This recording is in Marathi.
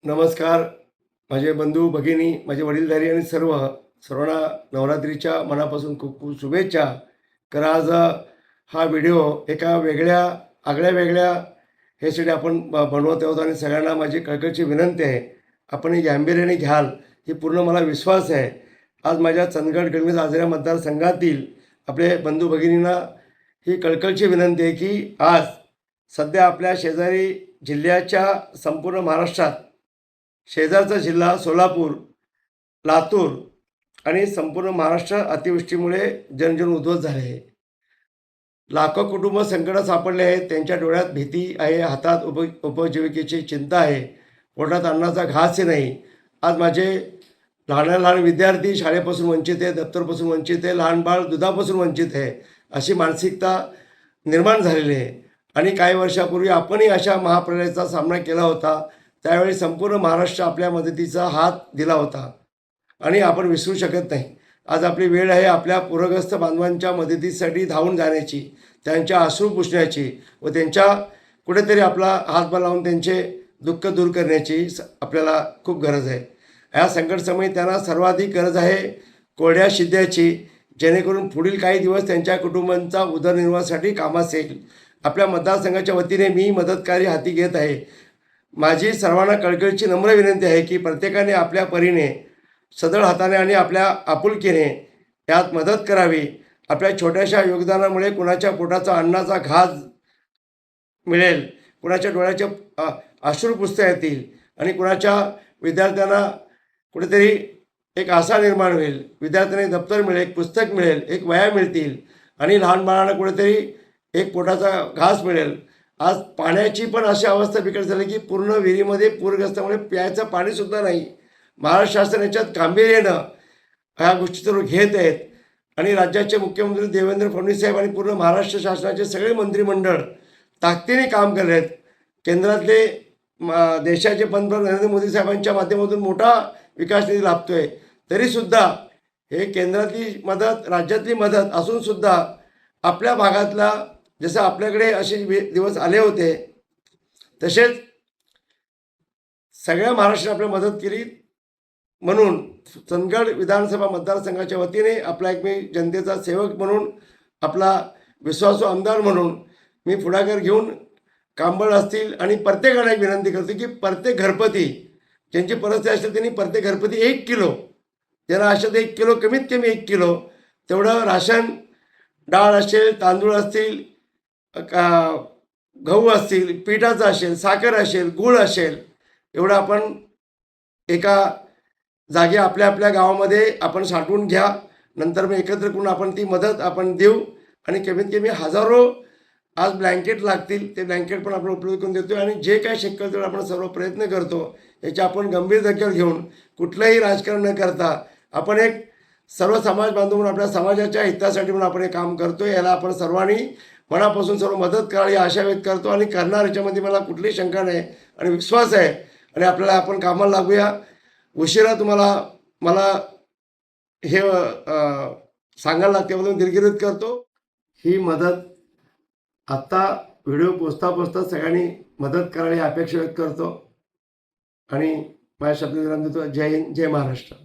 नमस्कार. माझे बंधू, भगिनी, माझे वडीलधारी आणि सर्वांना नवरात्रीच्या मनापासून खूप खूप शुभेच्छा. तर आज हा व्हिडिओ एका आगळ्या-वेगळ्या ह्यासाठी आपण बनवत आहोत आणि सगळ्यांना माझी कळकळीची विनंती आहे, आपण ही गांभीर्याने घ्याल, ही पूर्ण मला विश्वास आहे. आज माझ्या चंदगड गणवेश आजरा मतदारसंघातील आपले बंधू भगिनींना ही कळकळीची विनंती आहे की आज सध्या आपल्या शेजारी जिल्ह्याच्या संपूर्ण महाराष्ट्रात शेजारचा जिल्हा सोलापूर, लातूर आणि संपूर्ण महाराष्ट्र अतिवृष्टीमुळे जनजीवन उद्ध्वस्त झाले आहे. लाखो कुटुंब संकटात सापडले आहेत. त्यांच्या डोळ्यात भीती आहे, हातात उपजीविकेची चिंता आहे, पोटात अन्नाचा घासही नाही. आज माझे लहान विद्यार्थी शाळेपासून वंचित आहे, दप्तरपासून वंचित आहे, लहान बाळ दुधापासून वंचित आहे. अशी मानसिकता निर्माण झालेली आहे. आणि काही वर्षापूर्वी आपणही अशा महाप्रलयाचा सामना केला होता. त्यावेळी संपूर्ण महाराष्ट्र आपल्या मदतीचा हात दिला होता आणि आपण विसरू शकत नाही. आज आपली वेळ आहे आपल्या पूरग्रस्त बांधवांच्या मदतीसाठी धावून जाण्याची, त्यांच्या अश्रू पुसण्याची व त्यांच्या कुठेतरी आपला हातभार लावून त्यांचे दुःख दूर करण्याची आपल्याला खूप गरज आहे. या संकटसमयी त्यांना सर्वाधिक गरज आहे कोरड्या शिद्याची, जेणेकरून पुढील काही दिवस त्यांच्या कुटुंबांचा उदरनिर्वाहासाठी कामास येईल. आपल्या मतदारसंघाच्या वतीने मी मदतकार्य हाती घेत आहे. माझी सर्वांना कळकळीची नम्र विनंती आहे की प्रत्येकाने आपल्या परीने सदळ हाताने आणि आपल्या आपुलकीने यात मदत करावी. आपल्या छोट्याशा योगदानामुळे कुणाच्या पोटाचा अन्नाचा घास मिळेल, कुणाच्या डोळ्याचे अश्रू पुसता येतील आणि कुणाच्या विद्यार्थ्यांना कुठेतरी एक आशा निर्माण होईल. विद्यार्थ्यांना दप्तर मिळेल, एक पुस्तक मिळेल, एक वह्या मिळतील आणि लहान बाळांना कुठेतरी एक पोटाचा घास मिळेल. आज पाण्याची पण अशी अवस्था बिकट झाली की पूर्ण विहिरीमध्ये पूरग्रस्तामुळे प्यायचं पाणीसुद्धा नाही. महाराष्ट्र शासन याच्यात गांभीर्यानं ह्या गोष्टी तर घेत आहेत आणि राज्याचे मुख्यमंत्री देवेंद्र फडणवीस साहेब आणि पूर्ण महाराष्ट्र शासनाचे सगळे मंत्रिमंडळ ताकदीने काम करत आहेत. केंद्रातले देशाचे पंतप्रधान नरेंद्र मोदी साहेबांच्या माध्यमातून मोठा विकास निधी लाभतो आहे. तरीसुद्धा हे केंद्रातली मदत, राज्यातली मदत असूनसुद्धा आपल्या भागातला जसं आपल्याकडे असे दिवस आले होते तसेच सगळ्या महाराष्ट्राने आपल्याला मदत केली. म्हणून चंदगड विधानसभा मतदारसंघाच्या वतीने आपला एक मी जनतेचा सेवक म्हणून, आपला विश्वासू आमदार म्हणून मी पुढाकार घेऊन कांबळ असतील आणि प्रत्येकाला एक विनंती करतो की प्रत्येक घरपती ज्यांची परिस्थिती असेल त्यांनी प्रत्येक घरपती 1 किलो, ज्यांना असेल 1 किलो, कमीत कमी 1 किलो तेवढं राशन, डाळ असेल, तांदूळ असतील, गहू असतील, पिठाचं असेल, साखर असेल, गूळ असेल, एवढं आपण एका जागी आपल्या आपल्या गावामध्ये आपण साठवून घ्या. नंतर मग एकत्र करून आपण ती मदत आपण देऊ आणि कमीत कमी हजारो आज ब्लँकेट लागतील, ते ब्लँकेट पण आपण उपलब्ध करून देतो. आणि जे काय शक्य तेवढं आपण सर्व प्रयत्न करतो. याची आपण गंभीर दखल घेऊन कुठलंही राजकारण न करता आपण एक सर्व समाज बांधव म्हणून आपल्या समाजाच्या हितासाठी म्हणून आपण हे काम करतो. याला आपण सर्वांनी मनापासून सर्व मदत करावी आशा व्यक्त करतो आणि करणार याच्यामध्ये मला कुठलीही शंका नाही आणि विश्वास आहे. आणि आपल्याला आपण कामाला लागूया. उशिरा मला हे सांगायला लागते म्हणून दिलगिरीत करतो. ही मदत आत्ता व्हिडिओ पोचता सगळ्यांनी मदत करावी अपेक्षा व्यक्त करतो आणि माझ्या शब्द देतो. जय हिंद, जय महाराष्ट्र.